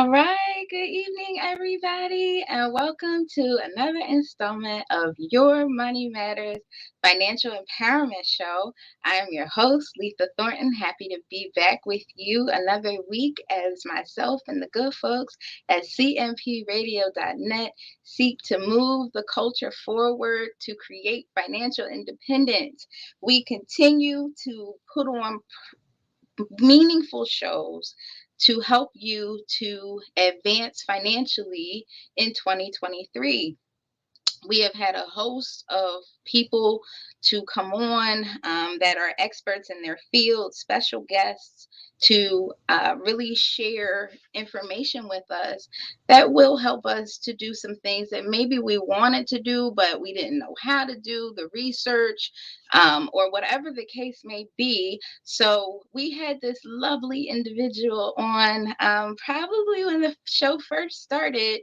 All right, good evening, everybody, and welcome to another installment of Your Money Matters Financial Empowerment Show. I am your host, Letha Thornton. Happy to be back with you another week as myself and the good folks at cmpradio.net seek to move the culture forward to create financial independence. We continue to put on meaningful shows to help you to advance financially in 2023. We have had a host of people to come on that are experts in their field, special guests to really share information with us that will help us to do some things that maybe we wanted to do, but we didn't know how to do the research or whatever the case may be. So we had this lovely individual on probably when the show first started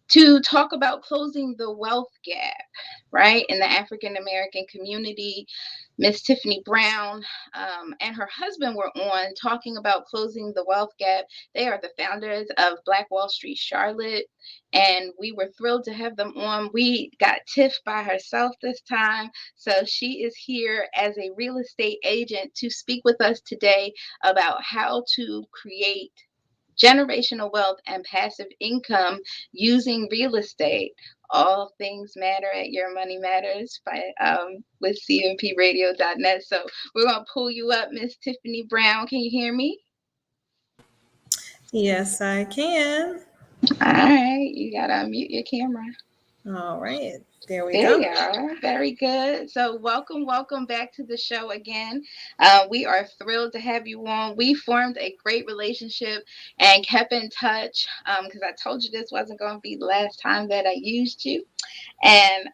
to talk about closing the wealth gap, right, in the African American community. Miss Tiffany Brown and her husband were on talking about closing the wealth gap. They are the founders of Black Wall Street Charlotte, and we were thrilled to have them on. We got Tiff by herself this time, so she is here as a real estate agent to speak with us today about how to create generational wealth and passive income using real estate. All things matter at Your Money Matters by with cmpradio.net. So we're gonna pull you up, Miss Tiffany Brown. Can you hear me? Yes, I can. All right, you gotta unmute your camera. All right, there we There go. you are. Very good. So, welcome back to the show again. We are thrilled to have you on. We formed a great relationship and kept in touch because I told you this wasn't going to be the last time that I used you. And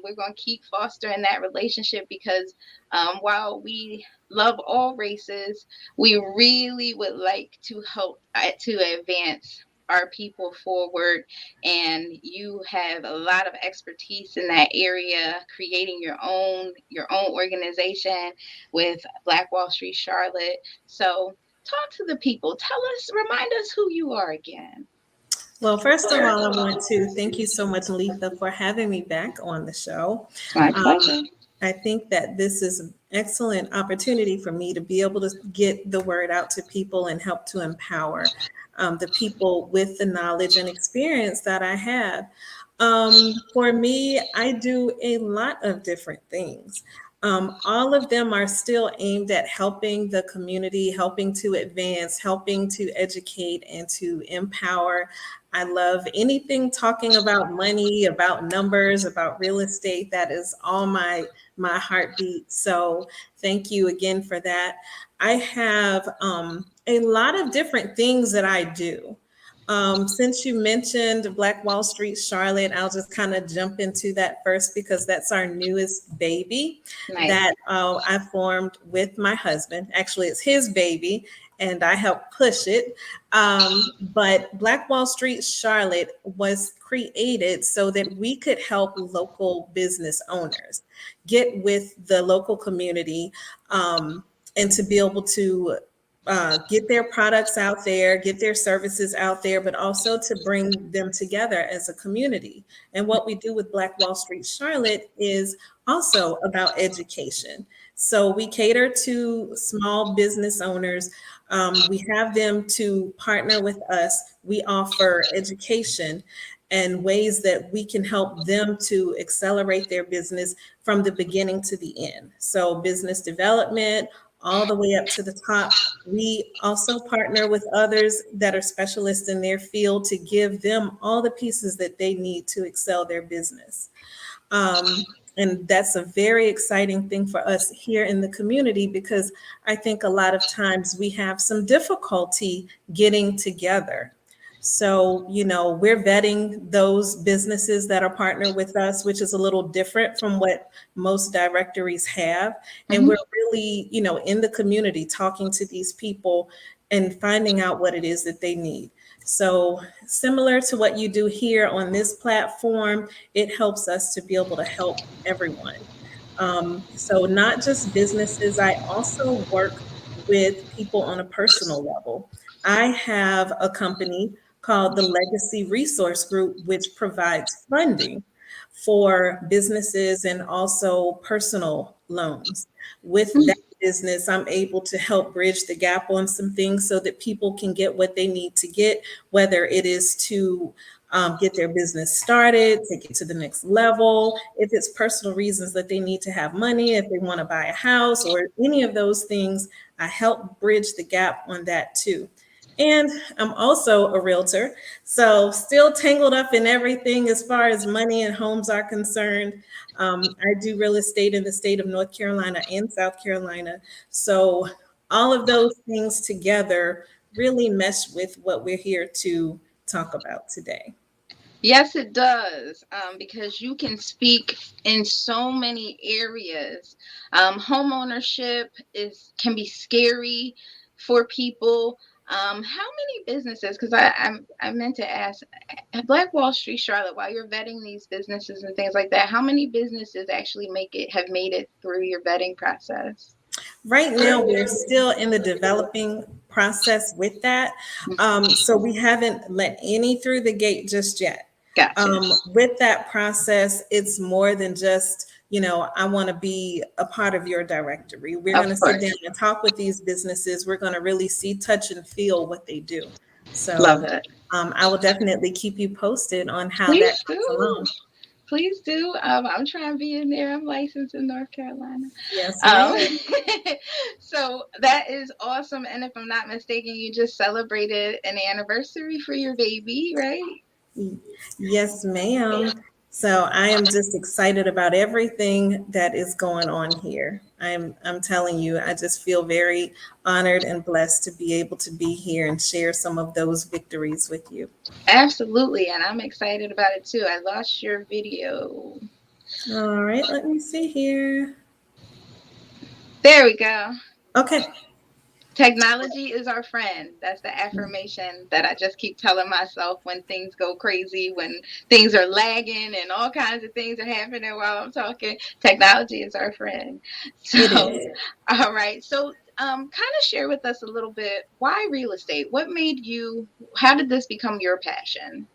we're going to keep fostering that relationship because while we love all races, we really would like to help to advance our people forward, and you have a lot of expertise in that area, creating your own organization with Black Wall Street Charlotte. So talk to the people, remind us who you are again. Well, first of all, I want to thank you so much, Letha, for having me back on the show. My Um, pleasure. I think that this is an excellent opportunity for me to be able to get the word out to people and help to empower the people with the knowledge and experience that I have. For me, I do a lot of different things. All of them are still aimed at helping the community, helping to advance, helping to educate and to empower. I love anything talking about money, about numbers, about real estate. That is all my heartbeat. So thank you again for that. I have a lot of different things that I do. Since you mentioned Black Wall Street Charlotte, I'll just kind of jump into that first because that's our newest baby Nice. that I formed with my husband. Actually, it's his baby, and I helped push it. But Black Wall Street Charlotte was created so that we could help local business owners get with the local community and to be able to get their products out there, get their services out there, but also to bring them together as a community. And what we do with Black Wall Street Charlotte is also about education. So we cater to small business owners. We have them to partner with us. We offer education and ways that we can help them to accelerate their business from the beginning to the end. So business development, all the way up to the top. We also partner with others that are specialists in their field to give them all the pieces that they need to excel their business. And that's a very exciting thing for us here in the community because I think a lot of times we have some difficulty getting together. So, we're vetting those businesses that are partnered with us, which is a little different from what most directories have. And Mhm. we're really, in the community talking to these people and finding out what it is that they need. So, similar to what you do here on this platform, it helps us to be able to help everyone. So, not just businesses, I also work with people on a personal level. I have a company called the Legacy Resource Group, which provides funding for businesses and also personal loans. With that business, I'm able to help bridge the gap on some things so that people can get what they need to get, whether it is to get their business started, take it to the next level. If it's personal reasons that they need to have money, if they want to buy a house or any of those things, I help bridge the gap on that too. And I'm also a realtor, so still tangled up in everything as far as money and homes are concerned. I do real estate in the state of North Carolina and South Carolina. So all of those things together really mesh with what we're here to talk about today. Yes, it does, because you can speak in so many areas. Home ownership can be scary for people. How many businesses? Because I meant to ask, at Black Wall Street, Charlotte, while you're vetting these businesses and things like that, how many businesses actually have made it through your vetting process? Right now, we're still in the developing process with that. So we haven't let any through the gate just yet. Gotcha. With that process, it's more than just, I want to be a part of your directory. We're going Of to sit down course. and talk with these businesses. We're going to really see, touch, and feel what they do. Love So it. I will definitely keep you posted on how that Please comes do. along. Please do. I'm trying to be in there. I'm licensed in North Carolina. Yes, Um, ma'am. so that is awesome. And if I'm not mistaken, you just celebrated an anniversary for your baby, right? Yes, ma'am. So I am just excited about everything that is going on here. I'm telling you, I just feel very honored and blessed to be able to be here and share some of those victories with you. Absolutely. And I'm excited about it too. I lost your video. All right, let me see here. There we go. Okay. Technology is our friend. That's the affirmation that I just keep telling myself when things go crazy, when things are lagging and all kinds of things are happening while I'm talking. Technology is our friend. It So, is. all right. So, kind of share with us a little bit why real estate? What made you, how did this become your passion?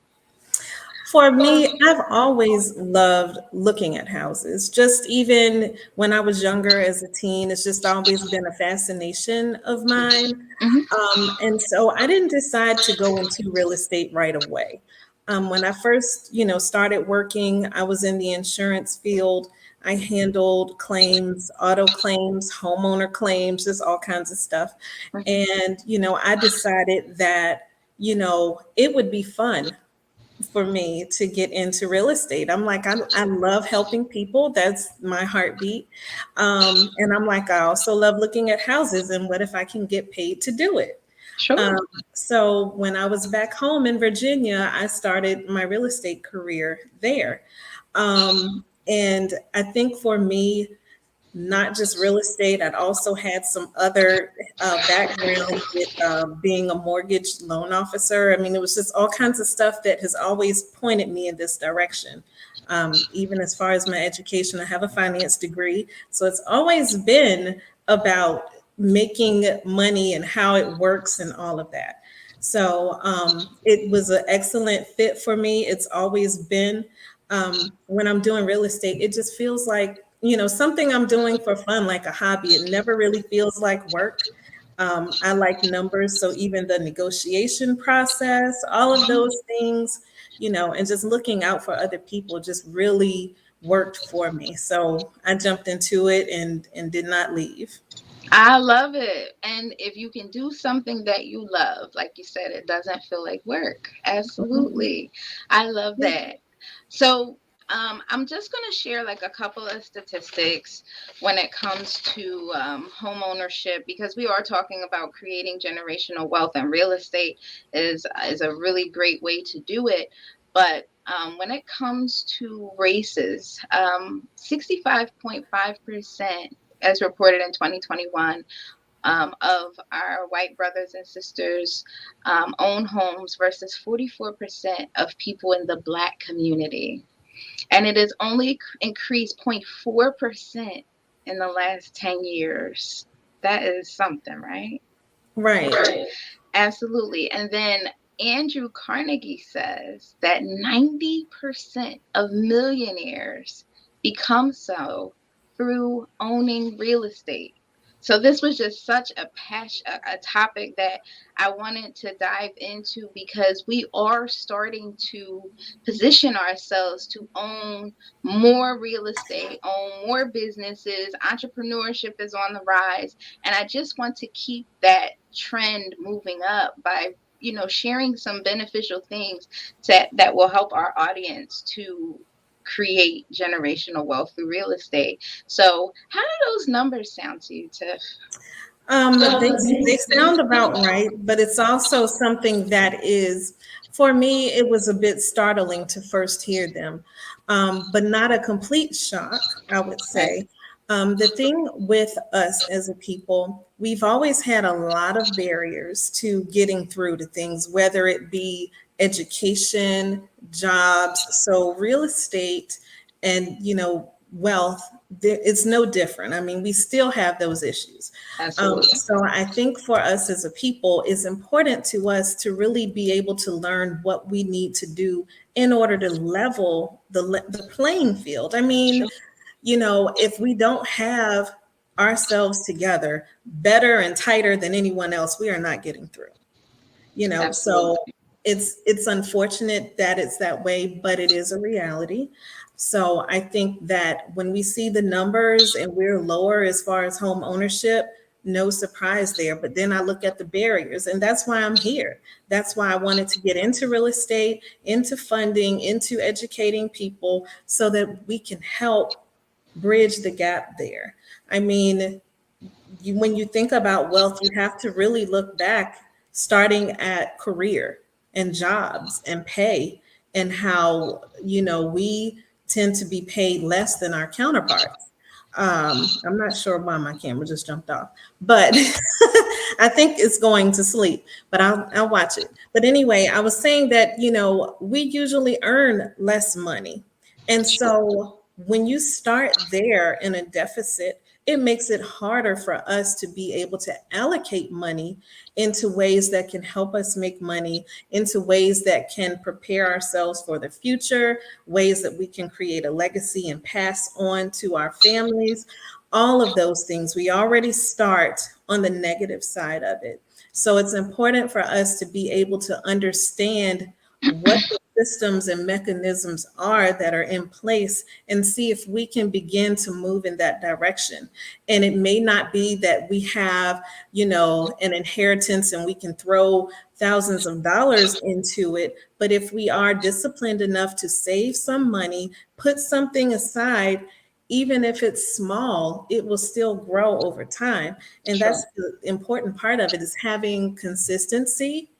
For me, I've always loved looking at houses. Just even when I was younger as a teen, it's just always been a fascination of mine. Hmm. And so I didn't decide to go into real estate right away. When I first, started working, I was in the insurance field. I handled claims, auto claims, homeowner claims, just all kinds of stuff. And, I decided that, it would be fun for me to get into real estate. I'm like, I love helping people. That's my heartbeat. And I'm like, I also love looking at houses. And what if I can get paid to do it? Sure. Um, so when I was back home in Virginia, I started my real estate career there. And I think for me, not just real estate. I'd also had some other background with being a mortgage loan officer. I mean, it was just all kinds of stuff that has always pointed me in this direction. Even as far as my education, I have a finance degree. So it's always been about making money and how it works and all of that. So it was an excellent fit for me. It's always been when I'm doing real estate, it just feels like, something I'm doing for fun, like a hobby. It never really feels like work. I like numbers. So even the negotiation process, all of those things, and just looking out for other people just really worked for me. So I jumped into it and did not leave. I love it. And if you can do something that you love, like you said, it doesn't feel like work. Absolutely. I love Yeah. that. So, I'm just going to share like a couple of statistics when it comes to home ownership, because we are talking about creating generational wealth, and real estate is a really great way to do it. But when it comes to races, 65.5%, as reported in 2021, of our white brothers and sisters own homes versus 44% of people in the Black community. And it has only increased 0.4% in the last 10 years. That is something, right? Right. Absolutely. And then Andrew Carnegie says that 90% of millionaires become so through owning real estate. So this was just such a topic that I wanted to dive into because we are starting to position ourselves to own more real estate, own more businesses. Entrepreneurship is on the rise, and I just want to keep that trend moving up by sharing some beneficial things that will help our audience to create generational wealth through real estate. So how do those numbers sound to you, Tiff? They sound about right, but it's also something that is, for me, it was a bit startling to first hear them, but not a complete shock, I would Right. say. The thing with us as a people, we've always had a lot of barriers to getting through to things, whether it be education, jobs. So real estate and, wealth, it's no different. I mean, we still have those issues. Absolutely. So I think for us as a people, it's important to us to really be able to learn what we need to do in order to level the playing field. I mean, Sure. if we don't have ourselves together better and tighter than anyone else, we are not getting through. So Absolutely. it's unfortunate that it's that way, but it is a reality. So I think that when we see the numbers and we're lower as far as home ownership, no surprise there. But then I look at the barriers, and that's why I'm here. That's why I wanted to get into real estate, into funding, into educating people so that we can help bridge the gap there. I mean, when you think about wealth, you have to really look back, starting at career and jobs and pay, and how, we tend to be paid less than our counterparts. I'm not sure why my camera just jumped off, but I think it's going to sleep, but I'll watch it. But anyway, I was saying that, we usually earn less money. And Sure. so when you start there in a deficit, it makes it harder for us to be able to allocate money into ways that can help us make money, into ways that can prepare ourselves for the future, ways that we can create a legacy and pass on to our families. All of those things, we already start on the negative side of it. So it's important for us to be able to understand what the systems and mechanisms are that are in place and see if we can begin to move in that direction. And it may not be that we have, an inheritance and we can throw thousands of dollars into it, but if we are disciplined enough to save some money, put something aside, even if it's small, it will still grow over time. And Sure. that's the important part of it, is having consistency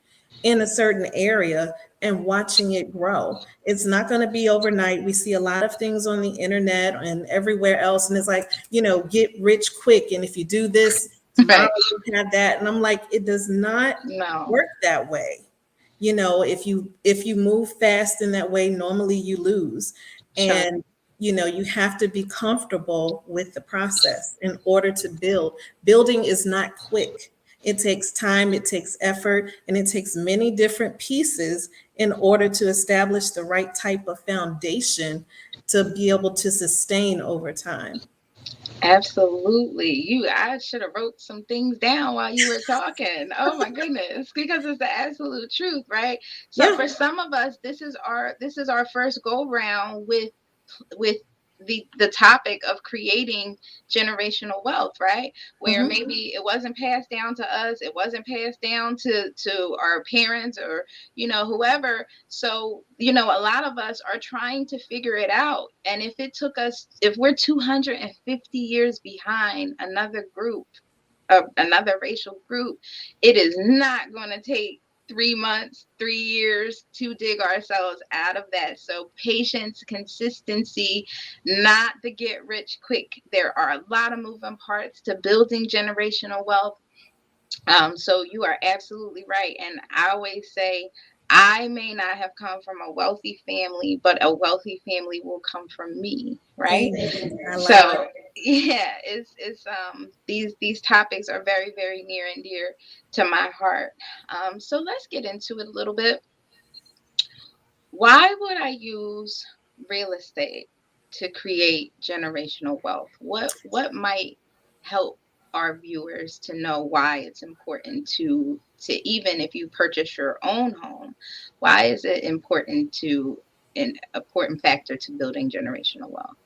in a certain area and watching it grow. It's not going to be overnight. We see a lot of things on the internet and everywhere else, and it's like, get rich quick. And if you do this tomorrow, Right. you have that. And I'm like, it does not No. work that way. If you move fast in that way, normally you lose. Sure. And you have to be comfortable with the process in order to build. Building is not quick. It takes time, it takes effort, and it takes many different pieces in order to establish the right type of foundation to be able to sustain over time. Absolutely. I should have wrote some things down while you were talking. Oh my goodness, because it's the absolute truth, right? So Yeah. for some of us, this is our first go round with the topic of creating generational wealth, right? Where Mhm. maybe it wasn't passed down to us, it wasn't passed down to our parents or whoever. So a lot of us are trying to figure it out, and if we're 250 years behind another group, another racial group, it is not going to take 3 months, 3 years to dig ourselves out of that. So, patience, consistency, not the get rich quick. There are a lot of moving parts to building generational wealth. So, you are absolutely right. And I always say, I may not have come from a wealthy family, but a wealthy family will come from me, right? Amen. I like So that. yeah, it's these topics are very, very near and dear to my heart. So let's get into it a little bit. Why would I use real estate to create generational wealth? What might help our viewers to know why it's important to even if you purchase your own home, why is it important to an important factor to building generational wealth?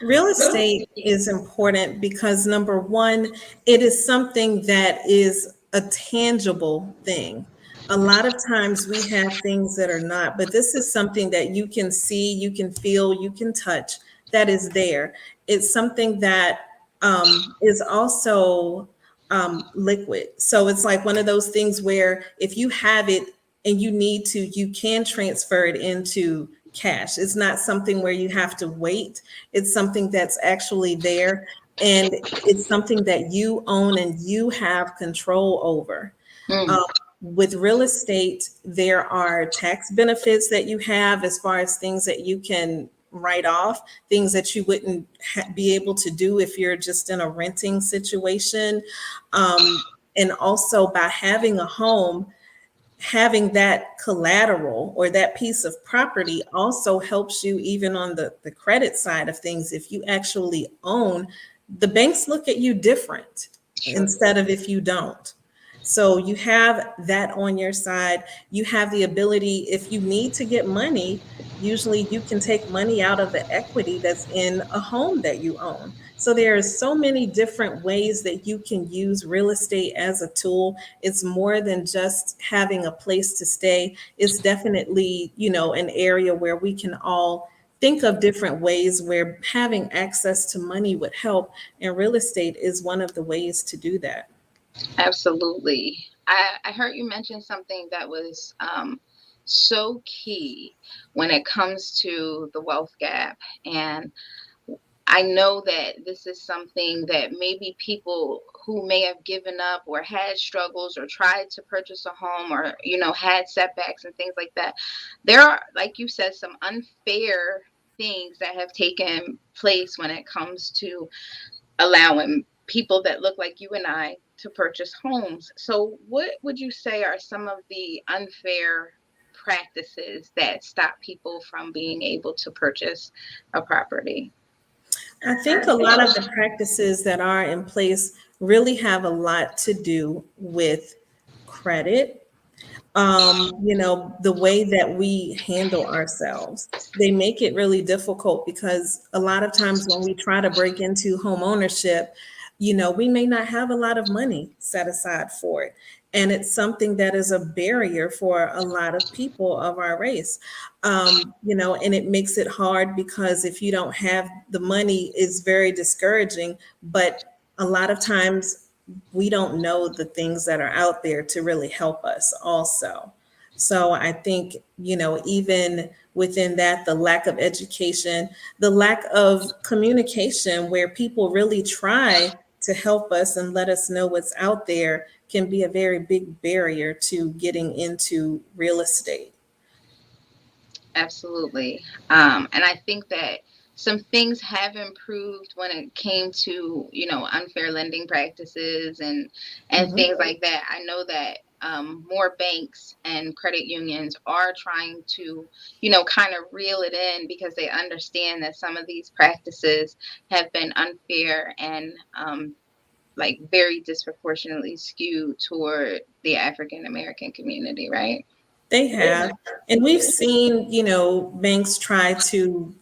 Real estate is important because number one, it is something that is a tangible thing. A lot of times we have things that are not, but this is something that you can see, you can feel, you can touch that is there. It's something that is also liquid. So it's like one of those things where if you have it and you need to, you can transfer it into cash. It's not something where you have to wait. It's something that's actually there, and it's something that you own and you have control over. Mm, Um, with real estate, there are tax benefits that you have as far as things that you can write off, things that you wouldn't be able to do if you're just in a renting situation. And also, by having a home, having that collateral or that piece of property also helps you even on the credit side of things. If you actually own, the banks look at you different sure. instead of if you don't. So you have that on your side. You have the ability, if you need to get money, usually you can take money out of the equity that's in a home that you own. So there are so many different ways that you can use real estate as a tool. It's more than just having a place to stay. It's definitely, an area where we can all think of different ways where having access to money would help. And real estate is one of the ways to do that. Absolutely. I heard you mention something that was so key when it comes to the wealth gap. And I know that this is something that maybe people who may have given up or had struggles or tried to purchase a home or, had setbacks and things like that. There are, like you said, some unfair things that have taken place when it comes to allowing people that look like you and I to purchase homes. So, what would you say are some of the unfair practices that stop people from being able to purchase a property? I think a lot of the practices that are in place really have a lot to do with credit, the way that we handle ourselves. They make it really difficult because a lot of times when we try to break into home ownership, we may not have a lot of money set aside for it. And it's something that is a barrier for a lot of people of our race. And it makes it hard because if you don't have the money, it's very discouraging. But a lot of times we don't know the things that are out there to really help us also. So I think, even within that, the lack of education, the lack of communication, where people really try to help us and let us know what's out there, can be a very big barrier to getting into real estate. Absolutely. And I think that some things have improved when it came to, unfair lending practices and Mhm. things like that. I know that more banks and credit unions are trying to, kind of reel it in because they understand that some of these practices have been unfair and like very disproportionately skewed toward the African American community, right? They have. And we've seen, banks try to,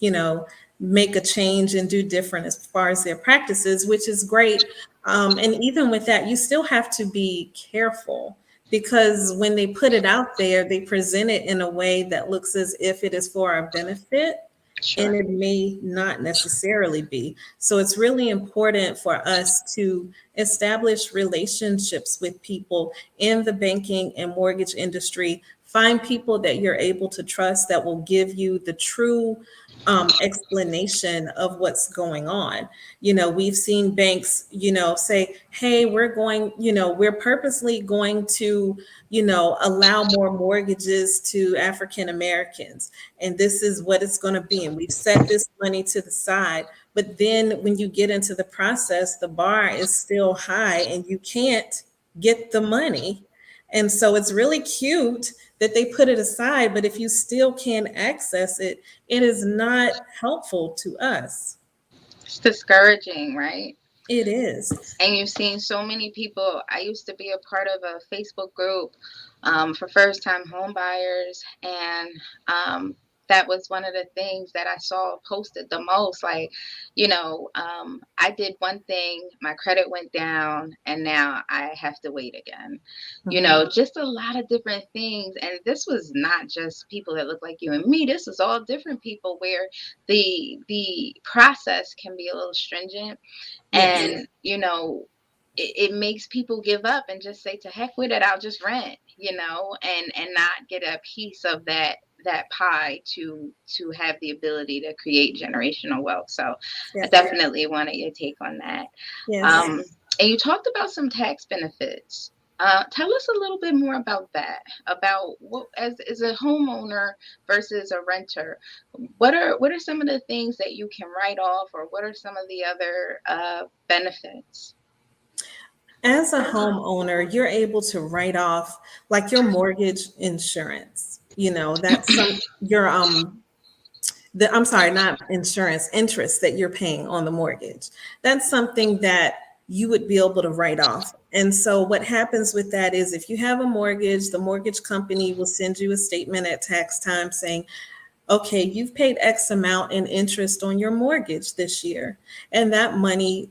make a change and do different as far as their practices, which is great. And even with that, you still have to be careful because when they put it out there, they present it in a way that looks as if it is for our benefit, and Sure. it may not necessarily be. So it's really important for us to establish relationships with people in the banking and mortgage industry Find people that you're able to trust that will give you the true explanation of what's going on. We've seen banks, say, hey, we're purposely going to, allow more mortgages to African Americans. And this is what it's going to be. And we've set this money to the side. But then when you get into the process, the bar is still high and you can't get the money. And so it's really cute that they put it aside, but if you still can't access it, it is not helpful to us. It's discouraging, right? It is. And you've seen so many people. I used to be a part of a Facebook group for first time home buyers. And that was one of the things that I saw posted the most. Like, I did one thing, my credit went down, and now I have to wait again. Mhm. Just a lot of different things. And this was not just people that look like you and me. This is all different people where the process can be a little stringent, Yes. and it makes people give up and just say, to heck with it, I'll just rent, and not get a piece of that pie to have the ability to create generational wealth. So I Yes. definitely wanted your take on that. Yes. And you talked about some tax benefits. Tell us a little bit more about that, about what, as a homeowner versus a renter, what are some of the things that you can write off, or what are some of the other benefits? As a homeowner, you're able to write off like your mortgage insurance. That's I'm sorry, not insurance, interest that you're paying on the mortgage. That's something that you would be able to write off. And so what happens with that is if you have a mortgage, the mortgage company will send you a statement at tax time saying, okay, you've paid X amount in interest on your mortgage this year. And that money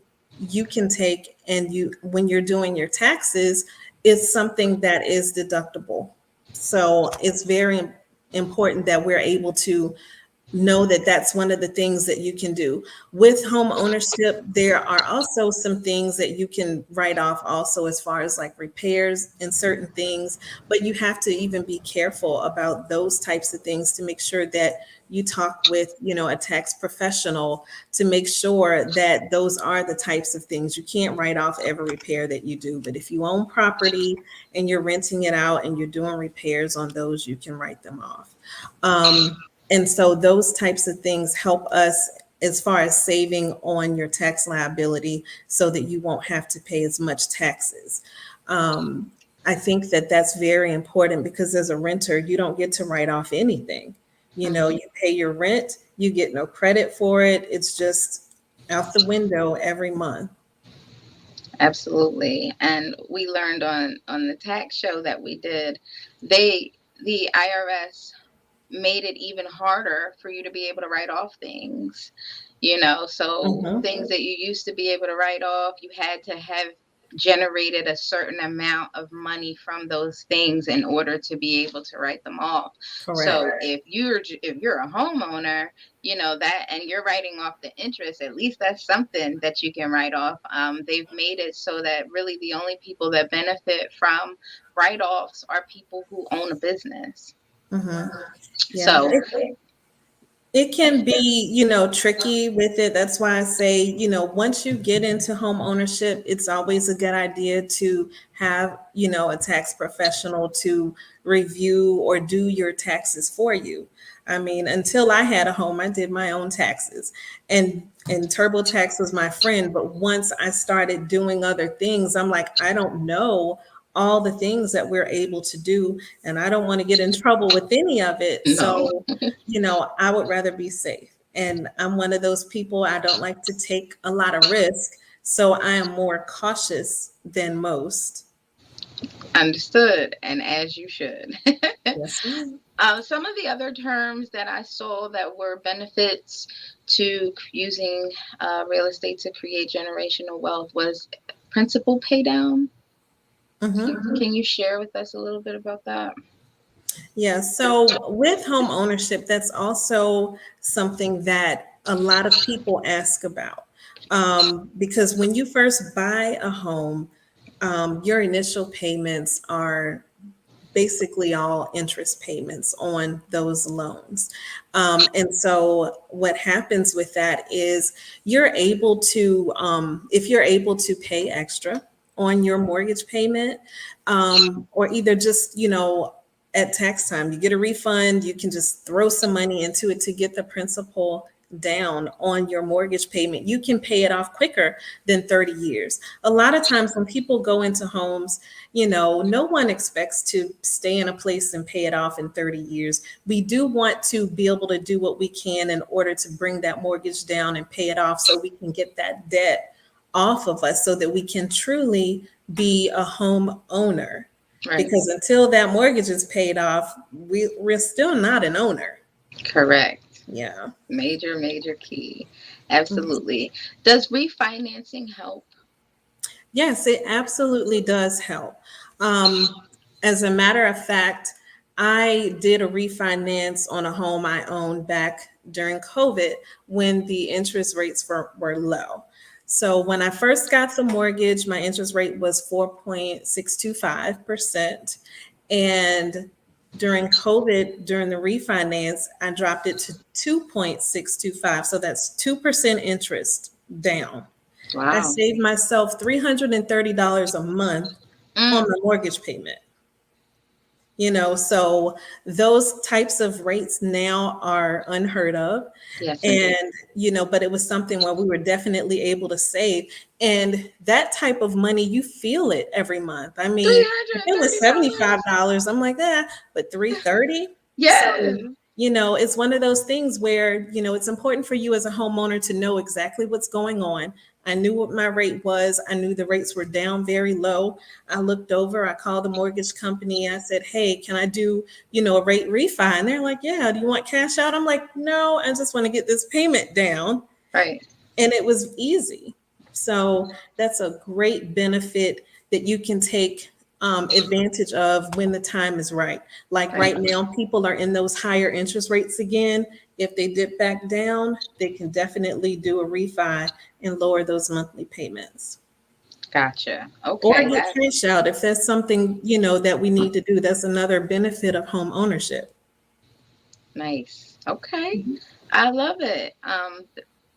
you can take, and when you're doing your taxes, it's something that is deductible. So it's very important that we're able to know that that's one of the things that you can do. With home ownership, there are also some things that you can write off also, as far as like repairs and certain things, but you have to even be careful about those types of things to make sure that you talk with, a tax professional to make sure that those are the types of things. You can't write off every repair that you do, but if you own property and you're renting it out and you're doing repairs on those, you can write them off. And so those types of things help us as far as saving on your tax liability so that you won't have to pay as much taxes. I think that that's very important because as a renter, you don't get to write off anything. You pay your rent, you get no credit for it. It's just out the window every month. Absolutely. And we learned on the tax show that we did, they the IRS made it even harder for you to be able to write off things. So Mhm. things that you used to be able to write off, you had to have generated a certain amount of money from those things in order to be able to write them off. Correct. So if you're a homeowner, that, and you're writing off the interest, at least that's something that you can write off. They've made it so that really the only people that benefit from write-offs are people who own a business. Mhm. Yeah. So It can be, tricky with it. That's why I say, once you get into home ownership, it's always a good idea to have, a tax professional to review or do your taxes for you. I mean, until I had a home, I did my own taxes. And TurboTax was my friend, but once I started doing other things, I'm like, I don't know all the things that we're able to do, and I don't want to get in trouble with any of it. no. So I would rather be safe. And I'm one of those people, I don't like to take a lot of risk. So I am more cautious than most. Understood, and as you should. Yes, ma'am. Some of the other terms that I saw that were benefits to using real estate to create generational wealth was principal pay down. Hmm. Can you share with us a little bit about that? Yeah. So with home ownership, that's also something that a lot of people ask about. Because when you first buy a home, your initial payments are basically all interest payments on those loans. And so what happens with that is you're able to, if you're able to pay extra on your mortgage payment, or either just, at tax time, you get a refund, you can just throw some money into it to get the principal down on your mortgage payment. You can pay it off quicker than 30 years. A lot of times when people go into homes, no one expects to stay in a place and pay it off in 30 years. We do want to be able to do what we can in order to bring that mortgage down and pay it off so we can get that debt off of us so that we can truly be a home owner. Right. Because until that mortgage is paid off, we're still not an owner. Correct. Yeah. Major key. Absolutely. Does refinancing help? Yes, it absolutely does help. As a matter of fact, I did a refinance on a home I owned back during COVID when the interest rates were low. So when I first got the mortgage, my interest rate was 4.625%. And during COVID, during the refinance, I dropped it to 2.625. So that's 2% interest down. I Wow. saved myself $330 a month on Mm. the mortgage payment. So those types of rates now are unheard of. Yes, indeed. And, but it was something where we were definitely able to save. And that type of money, you feel it every month. I Three mean, if hundred and it was thirty dollars. $75, I'm like, but 330. Yes. So, it's one of those things where, it's important for you as a homeowner to know exactly what's going on. I knew what my rate was. I knew the rates were down very low. I looked over, I called the mortgage company. I said, hey, can I do, a rate refi? And they're like, yeah, do you want cash out? I'm like, no, I just want to get this payment down. Right. And it was easy. So that's a great benefit that you can take advantage of when the time is right. Like Right. right now, people are in those higher interest rates again. If they dip back down, they can definitely do a refi and lower those monthly payments. Gotcha. Or Okay. get That cash out if that's something, that we need to do. That's another benefit of home ownership. nice. Okay. I love it.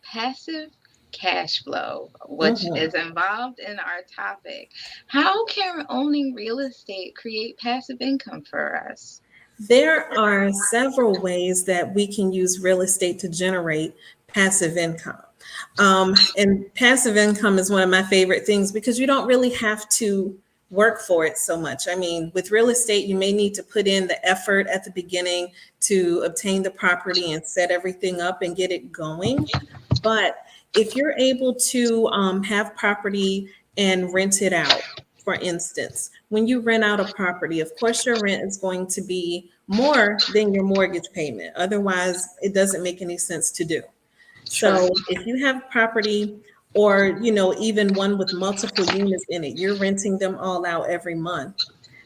Passive cash flow, which Mhm. is involved in our topic. How can owning real estate create passive income for us? There are several ways that we can use real estate to generate passive income. And passive income is one of my favorite things because you don't really have to work for it so much. I mean, with real estate, you may need to put in the effort at the beginning to obtain the property and set everything up and get it going. But if you're able to have property and rent it out, for instance, when you rent out a property, of course, your rent is going to be more than your mortgage payment. Otherwise, it doesn't make any sense to do. Sure. So if you have property or, even one with multiple units in it, you're renting them all out every month.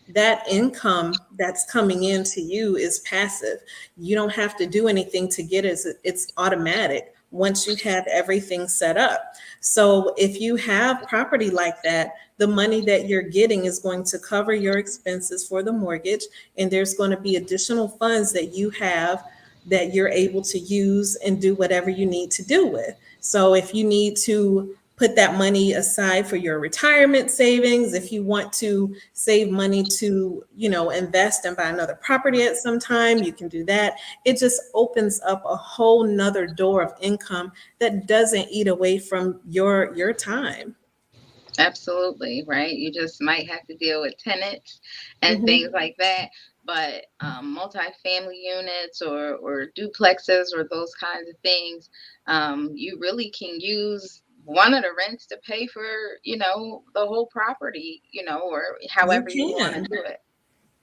That income that's coming into you is passive. You don't have to do anything to get it. It's automatic once you have everything set up. So if you have property like that, the money that you're getting is going to cover your expenses for the mortgage, and there's going to be additional funds that you have that you're able to use and do whatever you need to do with. So if you need to put that money aside for your retirement savings, if you want to save money to, invest and buy another property at some time, you can do that. It just opens up a whole nother door of income that doesn't eat away from your time. Absolutely, right? You just might have to deal with tenants and things Mhm. like that. But multifamily units or duplexes or those kinds of things, you really can use one of the rents to pay for, the whole property, or You however you want to can. do it.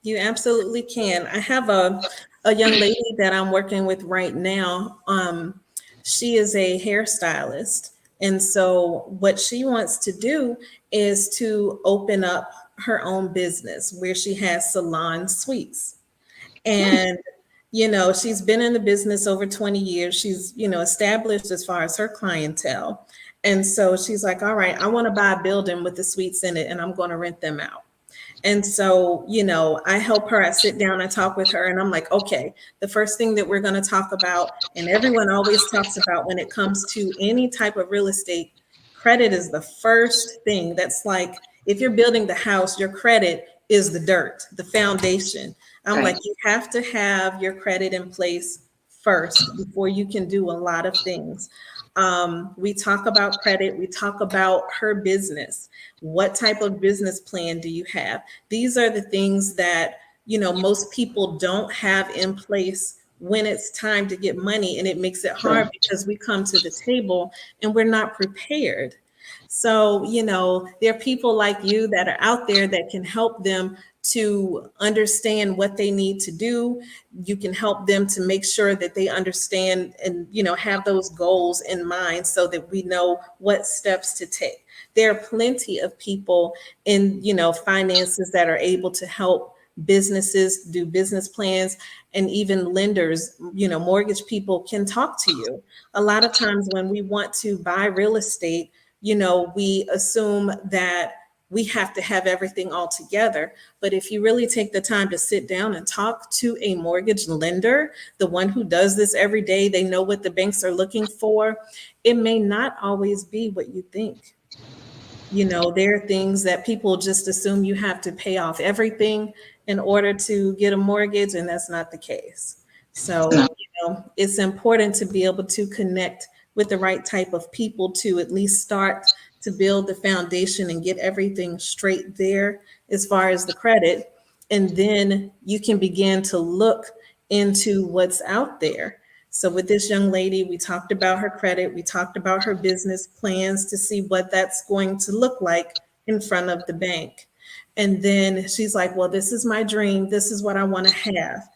You absolutely can. I have a young lady that I'm working with right now. She is a hairstylist. And so what she wants to do is to open up her own business where she has salon suites. Hmm. And, she's been in the business over 20 years. She's, established as far as her clientele. And so she's like, all right, I want to buy a building with the suites in it and I'm going to rent them out. And so, I help her. I sit down, I talk with her, and I'm like, okay, the first thing that we're going to talk about, and everyone always talks about when it comes to any type of real estate, credit is the first thing. That's like if you're building the house, your credit is the dirt, the foundation. I'm Right. like, you have to have your credit in place first before you can do a lot of things. We talk about credit, we talk about her business. What type of business plan do you have? These are the things that, most people don't have in place when it's time to get money. And it makes it True. hard because we come to the table and we're not prepared. So, there are people like you that are out there that can help them to understand what they need to do. You can help them to make sure that they understand and, have those goals in mind so that we know what steps to take. There are plenty of people in, finances that are able to help businesses do business plans, and even lenders, mortgage people can talk to you. A lot of times when we want to buy real estate, we assume that we have to have everything all together. But if you really take the time to sit down and talk to a mortgage lender, the one who does this every day, they know what the banks are looking for, it may not always be what you think. There are things that people just assume you have to pay off everything in order to get a mortgage, and that's not the case. No. So, it's important to be able to connect with the right type of people to at least start to build the foundation and get everything straight there as far as the credit. And then you can begin to look into what's out there. So with this young lady, we talked about her credit, we talked about her business plans to see what that's going to look like in front of the bank. And then she's like, well, this is my dream. This is what I want to have.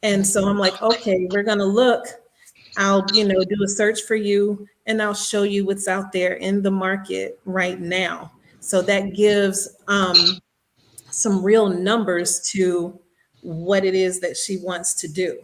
And so I'm like, okay, we're going to look. I'll, do a search for you and I'll show you what's out there in the market right now. So that gives some real numbers to what it is that she wants to do.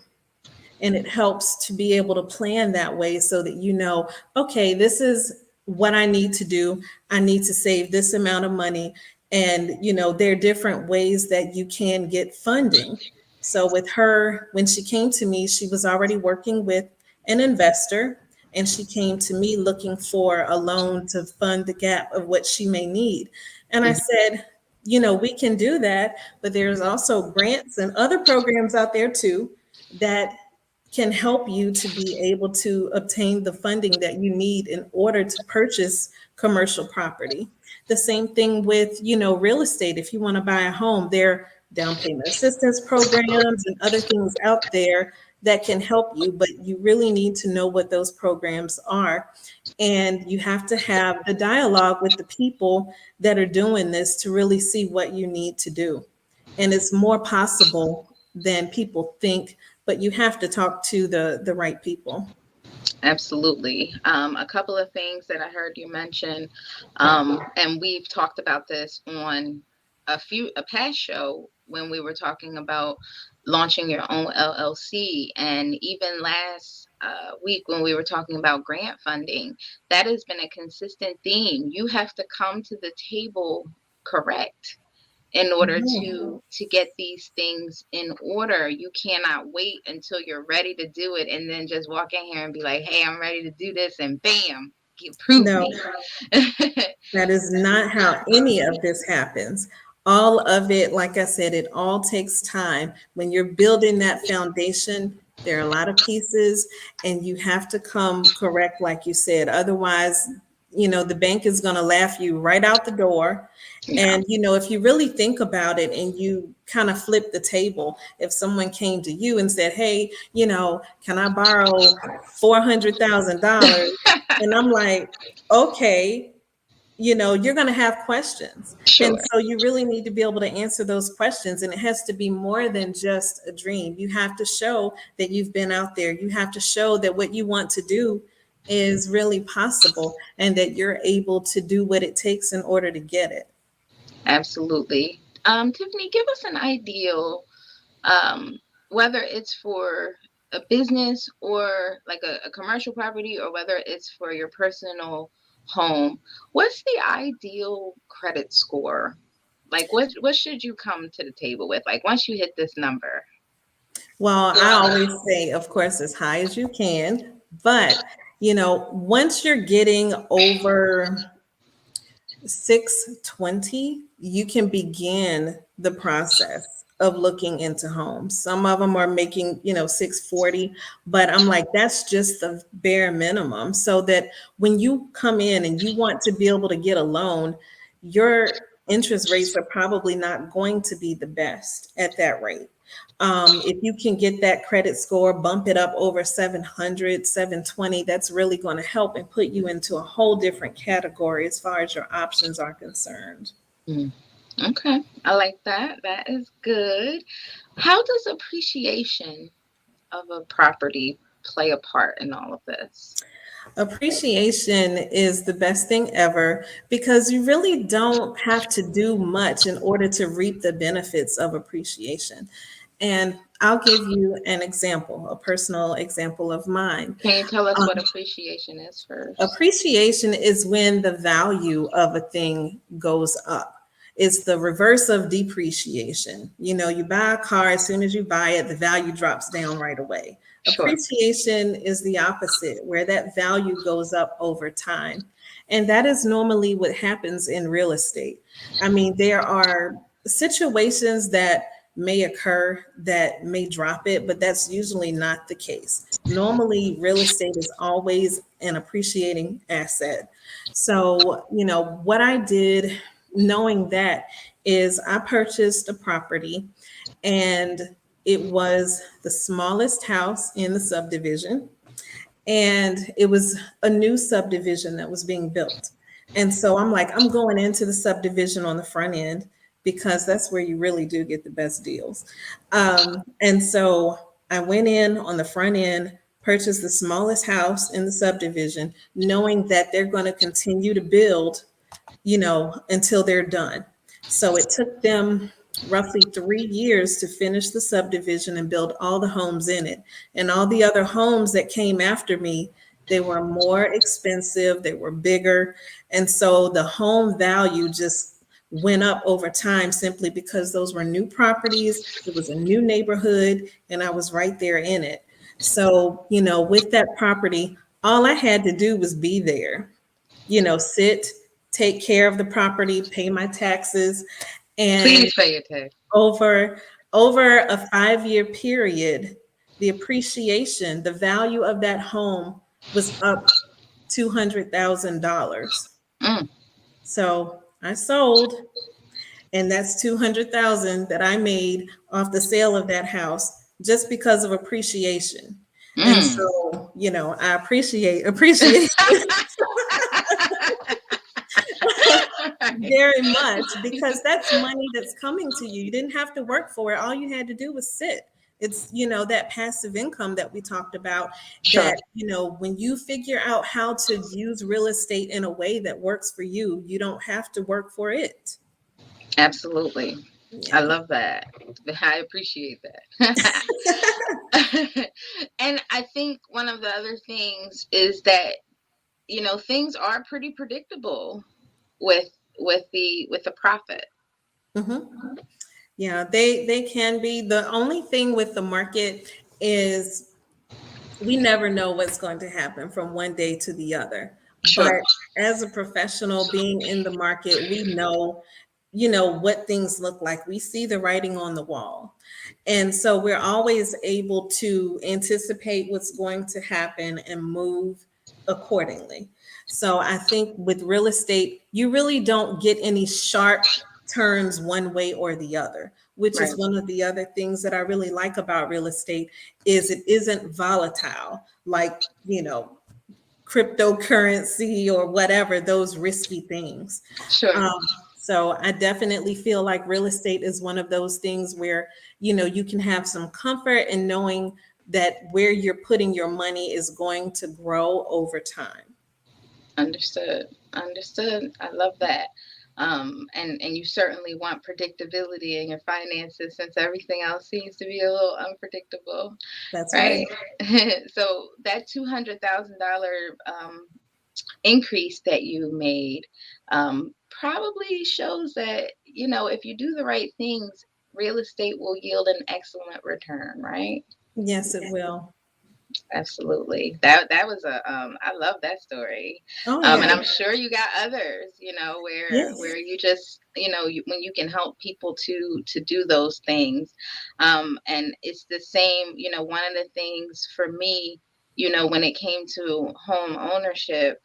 And it helps to be able to plan that way so that okay, this is what I need to do. I need to save this amount of money. And, there are different ways that you can get funding. So with her, when she came to me, she was already working with an investor, and she came to me looking for a loan to fund the gap of what she may need. And I said, we can do that, but there's also grants and other programs out there too that can help you to be able to obtain the funding that you need in order to purchase commercial property. The same thing with, real estate. If you want to buy a home, there are down payment assistance programs and other things out there that can help you, but you really need to know what those programs are. And you have to have the dialogue with the people that are doing this to really see what you need to do. And it's more possible than people think, but you have to talk to the right people. Absolutely. A couple of things that I heard you mention, and we've talked about this on a past show when we were talking about launching your own LLC, and even last week when we were talking about grant funding. That has been a consistent theme. You have to come to the table correct in order Mhm. to get these things in order. You cannot wait until you're ready to do it and then just walk in here and be like, hey, I'm ready to do this, and bam, prove No, me. that is not how any of this happens. All of it, like I said, it all takes time. When you're building that foundation, there are a lot of pieces, and you have to come correct, like you said. Otherwise, the bank is going to laugh you right out the door. Yeah. And, if you really think about it and you kind of flip the table, if someone came to you and said, hey, can I borrow $400,000? And I'm like, okay, you're going to have questions. And Sure. so you really need to be able to answer those questions. And it has to be more than just a dream. You have to show that you've been out there. You have to show that what you want to do is really possible and that you're able to do what it takes in order to get it. Absolutely. Tiffany, give us an ideal, whether it's for a business or like a commercial property, or whether it's for your personal home. What's the ideal credit score? Like what should you come to the table with? Like once you hit this number. Well, I always say, of course, as high as you can, but once you're getting over 620, you can begin the process of looking into homes. Some of them are making, 640, but I'm like, that's just the bare minimum. So that when you come in and you want to be able to get a loan, your interest rates are probably not going to be the best at that rate. If you can get that credit score, bump it up over 700, 720, that's really going to help and put you into a whole different category as far as your options are concerned. Mm. Okay. I like that. That is good. How does appreciation of a property play a part in all of this? Appreciation is the best thing ever because you really don't have to do much in order to reap the benefits of appreciation. And I'll give you an example, a personal example of mine. Can you tell us Um, what appreciation is first? Appreciation is when the value of a thing goes up. It's the reverse of depreciation. You buy a car, as soon as you buy it, the value drops down right away. Sure. Appreciation is the opposite, where that value goes up over time. And that is normally what happens in real estate. I mean, there are situations that may occur that may drop it, but that's usually not the case. Normally, real estate is always an appreciating asset. So, what I did knowing that is I purchased a property and it was the smallest house in the subdivision and it was a new subdivision that was being built. And so I'm like, I'm going into the subdivision on the front end because that's where you really do get the best deals. And so I went in on the front end, purchased the smallest house in the subdivision, knowing that they're going to continue to build, until they're done. So it took them roughly 3 years to finish the subdivision and build all the homes in it. And all the other homes that came after me, they were more expensive, they were bigger. And so the home value just went up over time simply because those were new properties, it was a new neighborhood, and I was right there in it. So, with that property, all I had to do was be there, sit, take care of the property, pay my taxes, and Please pay attention. over over a 5-year period, the appreciation, the value of that home was up $200,000. Mm, So I sold, and that's 200,000 that I made off the sale of that house just because of appreciation. And mm. so, I appreciate very much because that's money that's coming to you. You didn't have to work for it. All you had to do was sit. It's, that passive income that we talked about Sure. that, when you figure out how to use real estate in a way that works for you, you don't have to work for it. Absolutely. I Yeah. love that. I appreciate that. And I think one of the other things is that, things are pretty predictable with with the profit. Mhm. Yeah, they can be. The only thing with the market is we never know what's going to happen from one day to the other. But Sure. as a professional being in the market, we know, what things look like. We see the writing on the wall. And so we're always able to anticipate what's going to happen and move accordingly. So I think with real estate, you really don't get any sharp turns one way or the other, which Right. is one of the other things that I really like about real estate is it isn't volatile like, cryptocurrency or whatever, those risky things. Sure. So I definitely feel like real estate is one of those things where, you can have some comfort in knowing that where you're putting your money is going to grow over time. Understood. Understood. I love that. And you certainly want predictability in your finances since everything else seems to be a little unpredictable, That's right? right. So that $200,000 increase that you made probably shows that if you do the right things, real estate will yield an excellent return, right? Yes, it will. Absolutely. That was I love that story. Oh And yeah. I'm sure you got others, where Yes. you just, when you can help people to do those things. And it's the same, one of the things for me, when it came to home ownership,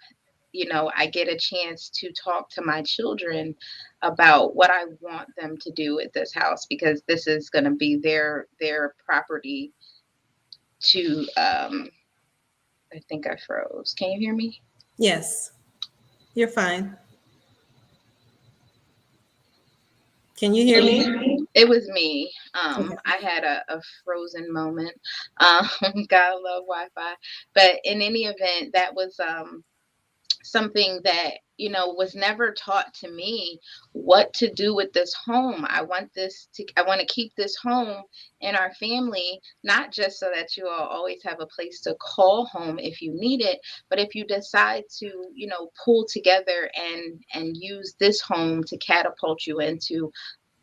I get a chance to talk to my children about what I want them to do with this house, because this is going to be their property to I think I froze. Can you hear me? Yes. You're fine. Can you hear me? It was me. Okay. I had a frozen moment. Gotta love Wi-Fi. But in any event, that was something that was never taught to me, what to do with this home. I want to keep this home in our family, not just so that you all always have a place to call home if you need it, but if you decide to pull together and use this home to catapult you into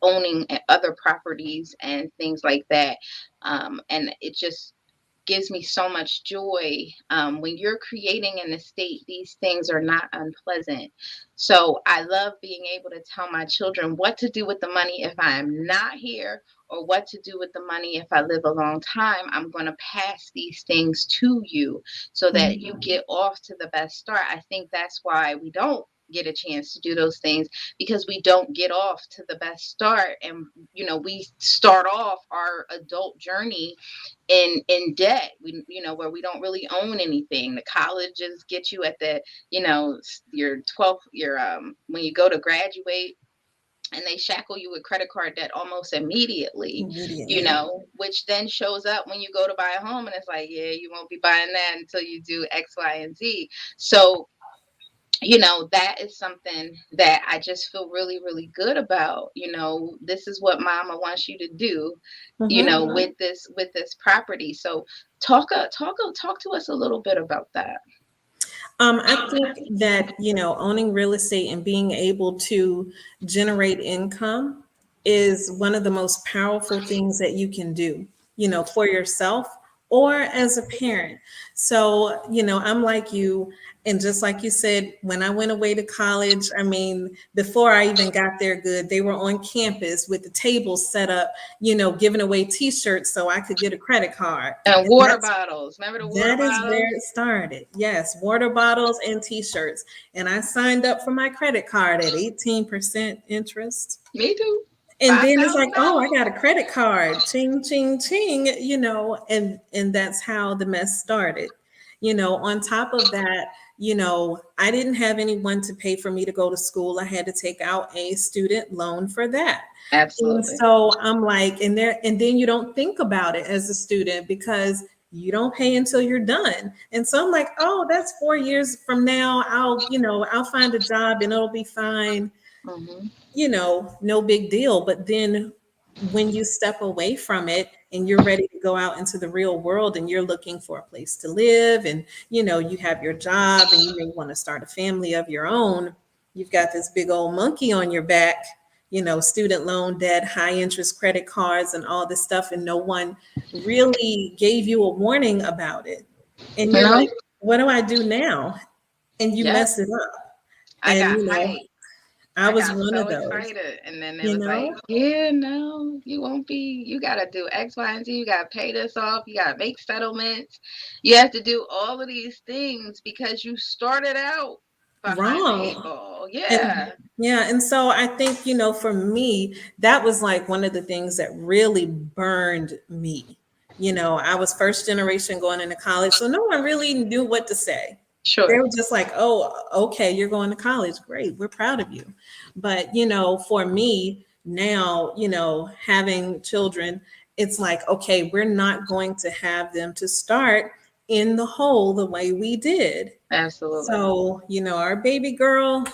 owning other properties and things like that. And it just gives me so much joy. When you're creating an estate, these things are not unpleasant. So I love being able to tell my children what to do with the money if I am not here, or what to do with the money if I live a long time. I'm going to pass these things to you so that you Mhm. get off to the best start. I think that's why we don't get a chance to do those things, because we don't get off to the best start. And we start off our adult journey in debt, where we don't really own anything. The colleges get you at the your 12th, your when you go to graduate, and they shackle you with credit card debt almost immediately, Immediately. which then shows up when you go to buy a home, and it's like, yeah, you won't be buying that until you do X, Y, and Z. So that is something that I just feel really, really good about. This is what mama wants you to do, Hmm. with this property. So talk to us a little bit about that. I think that, owning real estate and being able to generate income is one of the most powerful things that you can do, for yourself or as a parent. So, I'm like you. And just like you said, when I went away to college, I mean, before I even got there good, they were on campus with the tables set up, giving away t-shirts so I could get a credit card. And And water that's bottles. Remember the water that is where bottles? it started. Yes, water bottles and t-shirts. And I signed up for my credit card at 18% interest. Me too. And Five then it's like, thousand oh, I dollars. got a credit card. Ching, ching, ching, and that's how the mess started. On top of that, I didn't have anyone to pay for me to go to school. I had to take out a student loan for that. And Absolutely. so I'm like, and then you don't think about it as a student because you don't pay until you're done. And so I'm like, oh, that's 4 years from now. I'll find a job and it'll be fine, Hmm. no big deal. But then when you step away from it and you're ready to go out into the real world and you're looking for a place to live and you have your job and you may want to start a family of your own, you've got this big old monkey on your back, student loan debt, high interest credit cards and all this stuff, and no one really gave you a warning about it. And you're No. like, what do I do now? And you Yes. mess it up. I And got hyped. I I was got one so of those, excited, and then it you was like, know? yeah, no, you won't be. You gotta do X, Y, and Z. You gotta pay this off. You gotta make settlements. You have to do all of these things because you started out behind the eight Wrong. ball. And Yeah, yeah, and so I think, for me, that was like one of the things that really burned me. I was first generation going into college, so no one really knew what to say. They sure, were just like, oh, okay, you're going to college. Great. We're proud of you. But, for me now, having children, it's like, okay, we're not going to have them to start in the hole the way we did. absolutely, So, our baby girl,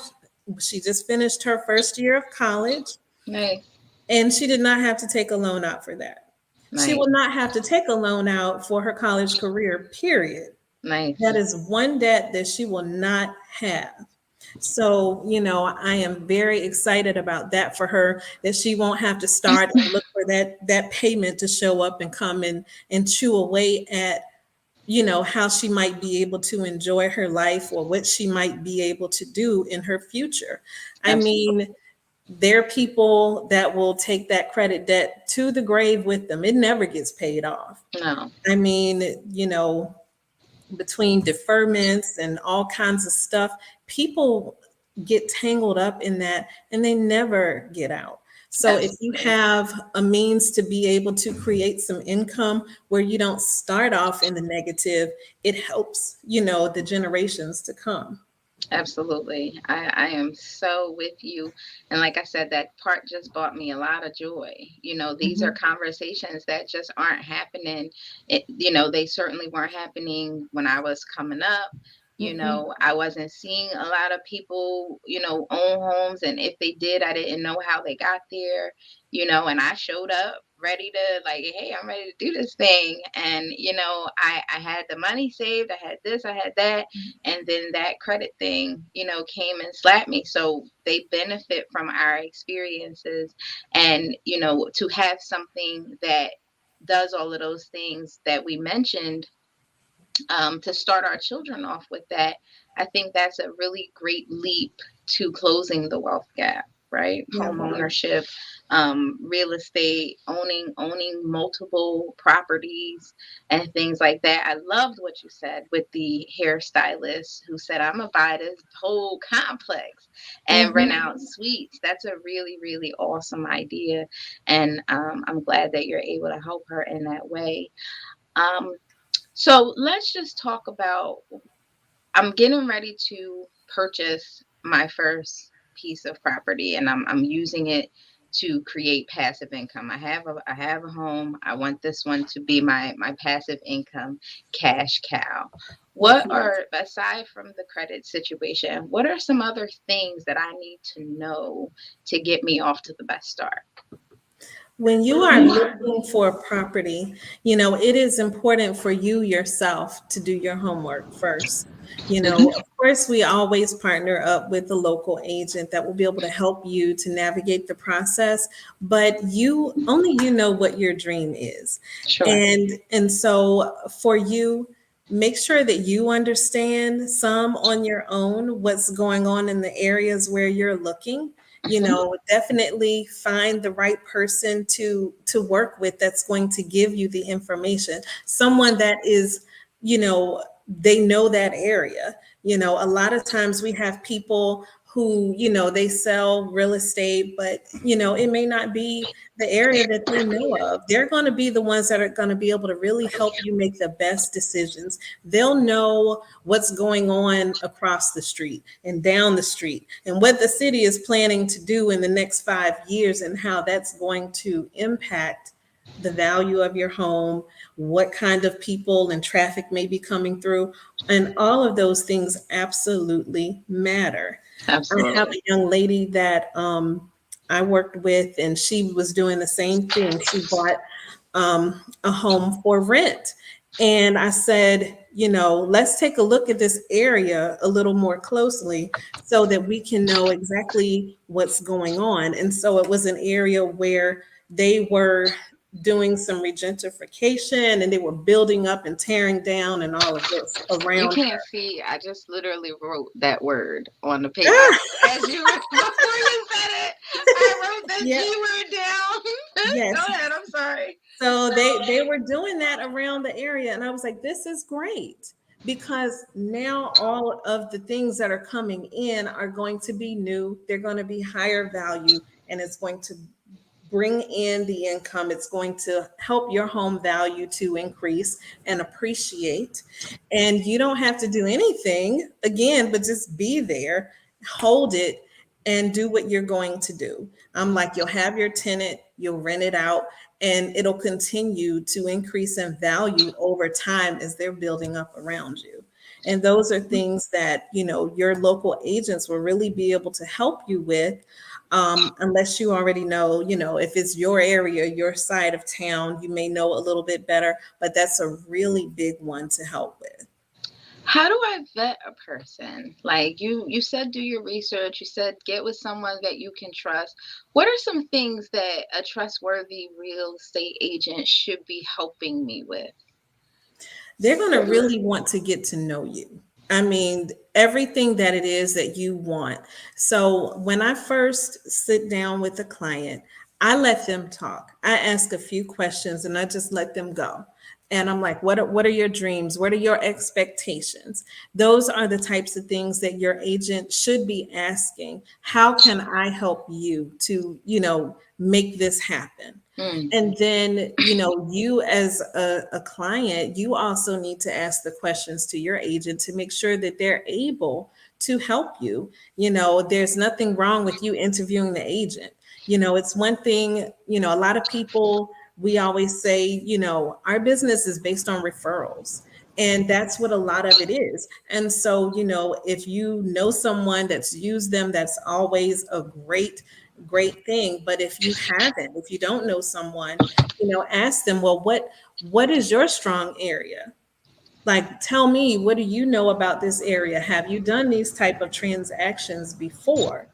she just finished her first year of college nice, and she did not have to take a loan out for that. She nice, will not have to take a loan out for her college career, period. That nice. is one debt that she will not have. So, I am very excited about that for her, that she won't have to start and look for that payment to show up and come and chew away at, how she might be able to enjoy her life or what she might be able to do in her future. I Absolutely. mean, there are people that will take that credit debt to the grave with them. It never gets paid off. No, I mean, between deferments and all kinds of stuff, people get tangled up in that and they never get out. So if you absolutely. have a means to be able to create some income where you don't start off in the negative, it helps, the generations to come. Absolutely. I am so with you. And like I said, that part just brought me a lot of joy. These are Mhm, conversations that just aren't happening. They certainly weren't happening when I was coming up. mhm. I wasn't seeing a lot of people, own homes. And if they did, I didn't know how they got there, and I showed up ready to, like, hey, I'm ready to do this thing. And, I had the money saved. I had this, I had that, and then that credit thing came and slapped me. So they benefit from our experiences, and to have something that does all of those things that we mentioned, to start our children off with that, I think that's a really great leap to closing the wealth gap, right? Yeah. Home ownership, real estate, owning multiple properties and things like that. I loved what you said with the hairstylist who said, I'm gonna buy this whole complex and rent Mhm. out suites. That's a really, really awesome idea. And I'm glad that you're able to help her in that way. Um, so let's just talk about, I'm getting ready to purchase my first piece of property, and I'm using it to create passive income. I have a home. I want this one to be my passive income cash cow. What are, aside from the credit situation, what are some other things that I need to know to get me off to the best start? When you are looking for a property, it is important for you yourself to do your homework first. Of course, we always partner up with the local agent that will be able to help you to navigate the process, but only you know what your dream is. Sure. And so for you, make sure that you understand some on your own what's going on in the areas where you're looking. Definitely find the right person to work with that's going to give you the information, someone that is, they know that area. A lot of times we have people who, they sell real estate, but it may not be the area that they know of. They're going to be the ones that are going to be able to really help you make the best decisions. They'll know what's going on across the street and down the street and what the city is planning to do in the next 5 years and how that's going to impact the value of your home, what kind of people and traffic may be coming through. And all of those things absolutely matter. I have Absolutely. a young lady that I worked with, and she was doing the same thing. She bought a home for rent. And I said, let's take a look at this area a little more closely so that we can know exactly what's going on. And so it was an area where they were doing some regentrification and they were building up and tearing down and all of this You around can't her. see. I just literally wrote that word on the paper. As you were, before you said it, I wrote the Yeah, G word down. yes. Go ahead. I'm sorry. So they were doing that around the area, and I was like, this is great because now all of the things that are coming in are going to be new. They're going to be higher value, and it's going to bring in the income. It's going to help your home value to increase and appreciate. And you don't have to do anything again, but just be there, hold it, and do what you're going to do. I'm like, you'll have your tenant, you'll rent it out, and it'll continue to increase in value over time as they're building up around you. And those are things that, your local agents will really be able to help you with, unless you already know, if it's your area, your side of town, you may know a little bit better, but that's a really big one to help with. How do I vet a person? Like you said do your research, you said get with someone that you can trust. What are some things that a trustworthy real estate agent should be helping me with? They're going to really want to get to know you. I mean, everything that it is that you want. So when I first sit down with a client, I let them talk. I ask a few questions and I just let them go. And I'm like, what are your dreams? What are your expectations? Those are the types of things that your agent should be asking. How can I help you to, make this happen? Mm, And then, you as a client, you also need to ask the questions to your agent to make sure that they're able to help you. There's nothing wrong with you interviewing the agent. It's one thing, a lot of people, we always say, our business is based on referrals. And that's what a lot of it is. And so, if you know someone that's used them, that's always a great thing. But if you haven't, if you don't know someone, ask them, well, what is your strong area? Like, tell me, what do you know about this area? Have you done these type of transactions before?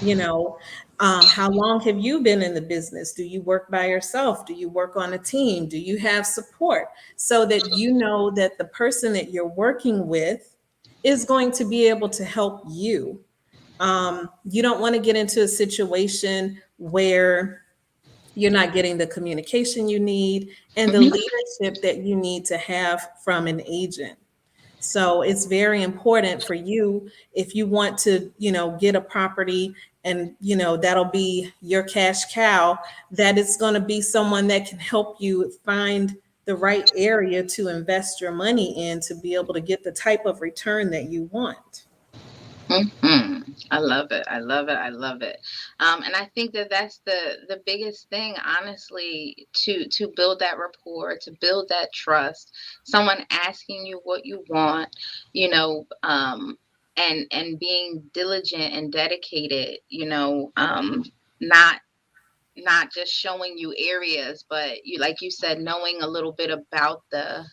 you know how long have you been in the business? Do you work by yourself? Do you work on a team? Do you have support? So that you know that the person that you're working with is going to be able to help you. You don't want to get into a situation where you're not getting the communication you need and the mhm, leadership that you need to have from an agent. So it's very important for you, if you want to, get a property and, that'll be your cash cow, that it's going to be someone that can help you find the right area to invest your money in to be able to get the type of return that you want. mhm. I love it. I love it. I love it. And I think that that's the biggest thing, honestly, to build that rapport, to build that trust. Someone asking you what you want, you know, and being diligent and dedicated. Not not just showing you areas, but you, like you said, knowing a little bit about the.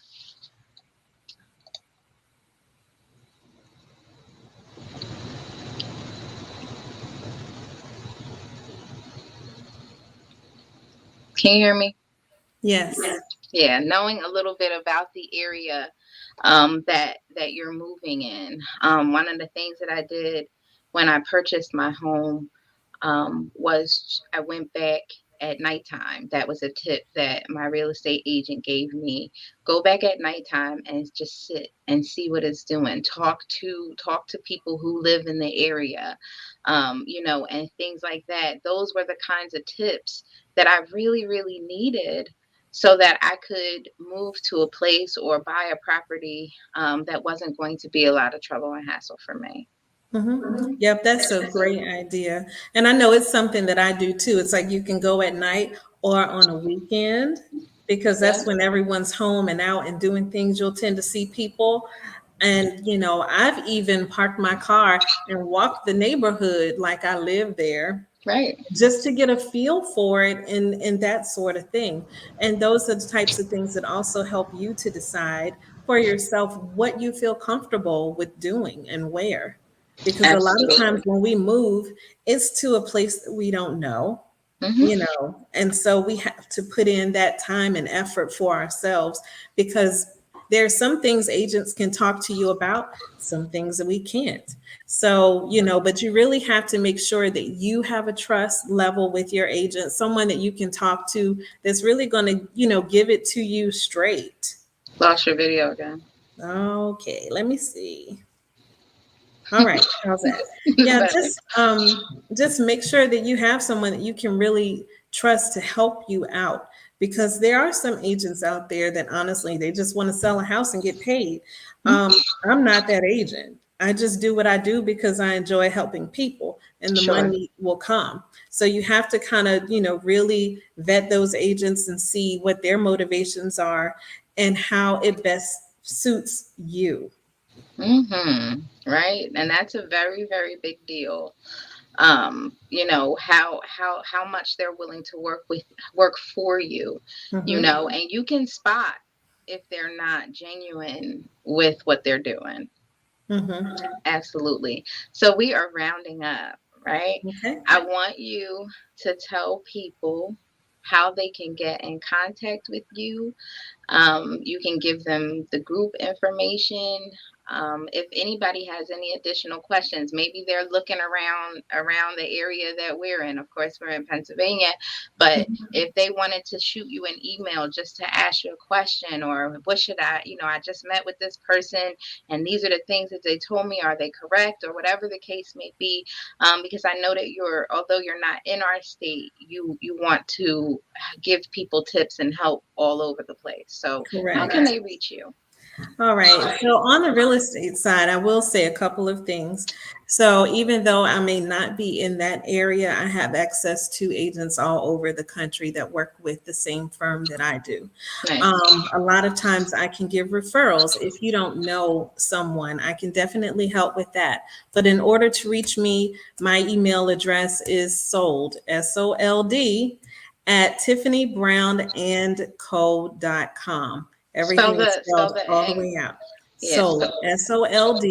Can you hear me? Yes. Yeah, knowing a little bit about the area that you're moving in. One of the things that I did when I purchased my home was I went back at nighttime. That was a tip that my real estate agent gave me. Go back at nighttime and just sit and see what it's doing. Talk to people who live in the area, and things like that. Those were the kinds of tips that I really, really needed so that I could move to a place or buy a property that wasn't going to be a lot of trouble and hassle for me. Hmm. Yep, that's a great idea. And I know it's something that I do too. It's like you can go at night or on a weekend because Yeah. that's when everyone's home and out and doing things. You'll tend to see people. And, I've even parked my car and walked the neighborhood like I live there Right. just to get a feel for it and that sort of thing. And those are the types of things that also help you to decide for yourself what you feel comfortable with doing and where. Because a lot of times Absolutely. when we move, it's to a place that we don't know, Hmm. and so we have to put in that time and effort for ourselves because there are some things agents can talk to you about, some things that we can't. So, but you really have to make sure that you have a trust level with your agent, someone that you can talk to that's really going to, give it to you straight. Lost your video again. Okay, let me see. All right, how's that? Yeah, Better. just make sure that you have someone that you can really trust to help you out because there are some agents out there that honestly they just want to sell a house and get paid. I'm not that agent. I just do what I do because I enjoy helping people and the Sure. money will come. So you have to kind of, really vet those agents and see what their motivations are and how it best suits you. Right. And that's a very, very big deal. How much they're willing to work for you, Mhm. and you can spot. if they're not genuine with what they're doing. Mm-hmm. Absolutely. So we are rounding up, right? Okay. I want you to tell people how they can get in contact with you. You can give them the group information. If anybody has any additional questions, maybe they're looking around the area that we're in. Of course, we're in Pennsylvania, but Mhm. if they wanted to shoot you an email just to ask you a question, or what should I just met with this person and these are the things that they told me. Are they correct, or whatever the case may be? Because I know that although you're not in our state, you want to give people tips and help all over the place. So how can Correct. they reach you? All right. So on the real estate side, I will say a couple of things. So even though I may not be in that area, I have access to agents all over the country that work with the same firm that I do. Nice. A lot of times I can give referrals. If you don't know someone, I can definitely help with that. But in order to reach me, my email address is sold, SOLD, at tiffanybrowndco.com. Spell Everything is the spell spelled the all the and way out. yeah, Sold, SOLD,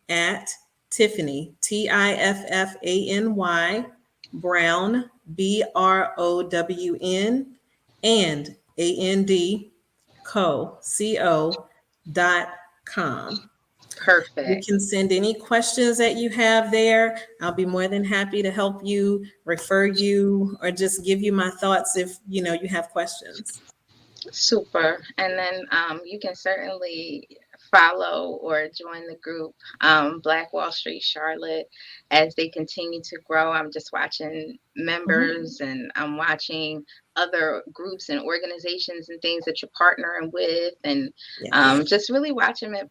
at Tiffany, TIFFANY, Brown, BROWN, and AND, co.com. You perfect. can send any questions that you have there. I'll be more than happy to help you, refer you, or just give you my thoughts if you have questions. Super. And then you can certainly follow or join the group, Black Wall Street Charlotte, as they continue to grow. I'm just watching Mhm. members, and I'm watching other groups and organizations and things that you're partnering with, and Yes. just really watching it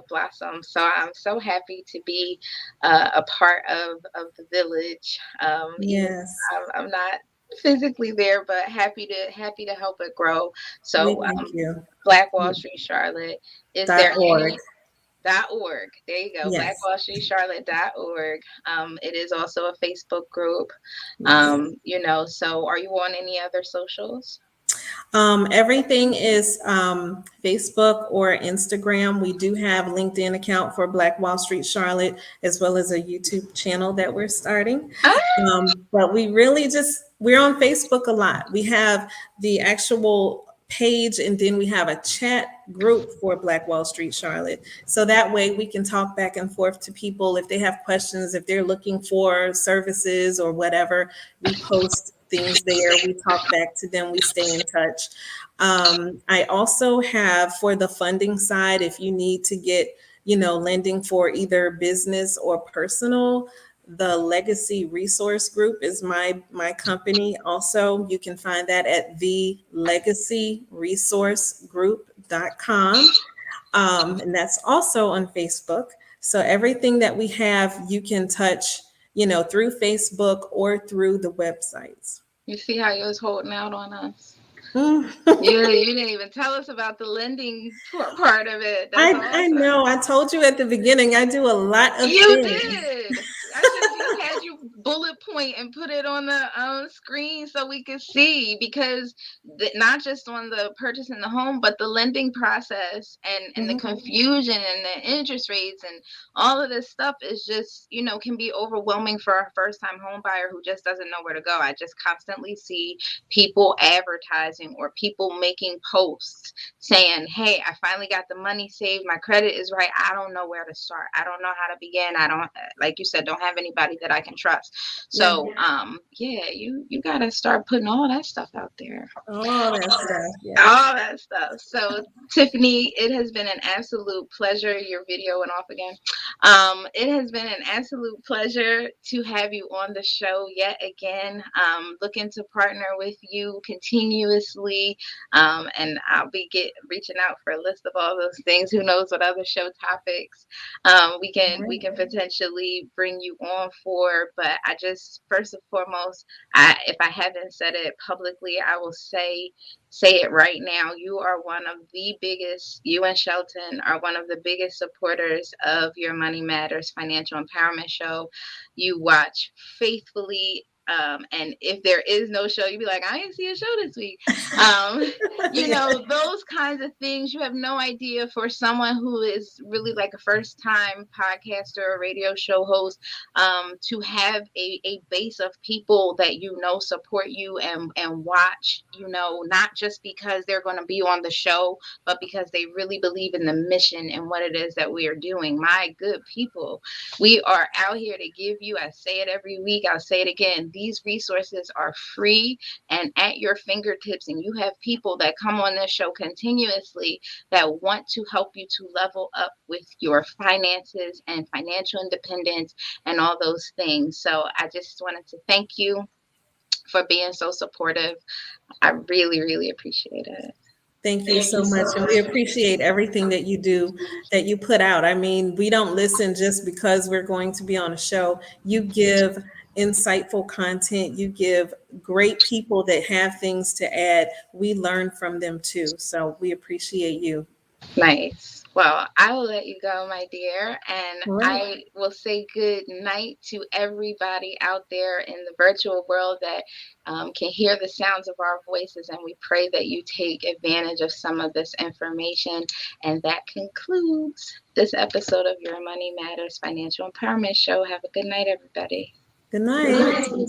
blossom. So I'm so happy to be a part of the village. Even Yes. I'm not physically there, but happy to help it grow. We So thank you. Black Wall Street Charlotte. Is there .org. any .org? There you go. Black Yes. Wall Street Charlotte.org. It is also a Facebook group. Yes. So are you on any other socials? Everything is Facebook or Instagram. We do have LinkedIn account for Black Wall Street Charlotte, as well as a YouTube channel that we're starting. Ah, But we really we're on Facebook a lot. We have the actual page, and then we have a chat group for Black Wall Street Charlotte. So that way we can talk back and forth to people if they have questions, if they're looking for services or whatever. We post things there. We talk back to them. We stay in touch. I also have, for the funding side, if you need to get, lending for either business or personal, the Legacy Resource Group is my company. Also, you can find that at thelegacyresourcegroup.com. And that's also on Facebook. So everything that we have, you can touch, through Facebook or through the websites. you see how you was holding out on us. Mm. You didn't even tell us about the lending part of it. That's I awesome. know. I told you at the beginning, I do a lot of You things. did. I should have just had you bullet point and put it on the screen so we could see, because not just on the purchasing the home, but the lending process and the Mhm. confusion and the interest rates and all of this stuff is just, can be overwhelming for a first time home buyer who just doesn't know where to go. I just constantly see people advertising or people making posts saying, "Hey, I finally got the money saved. My credit is right. I don't know where to start. I don't know how to begin. I don't, like you said, don't have anybody that I can trust." Yeah. So, yeah, you gotta start putting all that stuff out there. All that stuff. Yeah. All that stuff. So, Tiffany, it has been an absolute pleasure. Your video went off again. It has been an absolute pleasure to have you on the show yet again. Looking to partner with you continuously, and I'll be reaching out for a list of all those things. Who knows what other show topics we can potentially bring you on for? But I just, first and foremost, if I haven't said it publicly, I will say it right now. You are one of the biggest, you and Shelton are one of the biggest supporters of Your Money Matters Financial Empowerment Show. You watch faithfully And if there is no show, you'd be like, I didn't see a show this week. Um, Yeah. those kinds of things. You have no idea for someone who is really like a first time podcaster or radio show host, to have a base of people that support you and watch, not just because they're going to be on the show, but because they really believe in the mission and what it is that we are doing. My good people, we are out here to give you, I say it every week, I'll say it again, these resources are free and at your fingertips. And you have people that come on this show continuously that want to help you to level up with your finances and financial independence and all those things. So I just wanted to thank you for being so supportive. I really, really appreciate it. Thank you Thank you so so much. And we much. appreciate everything that you do, that you put out. I mean, we don't listen just because we're going to be on a show. You give insightful content, you give great people that have things to add. We learn from them too. So we appreciate you. Nice. Well, I will let you go, my dear, and All right. I will say good night to everybody out there in the virtual world that can hear the sounds of our voices. And we pray that you take advantage of some of this information. And that concludes this episode of Your Money Matters Financial Empowerment Show. Have a good night, everybody. Good night.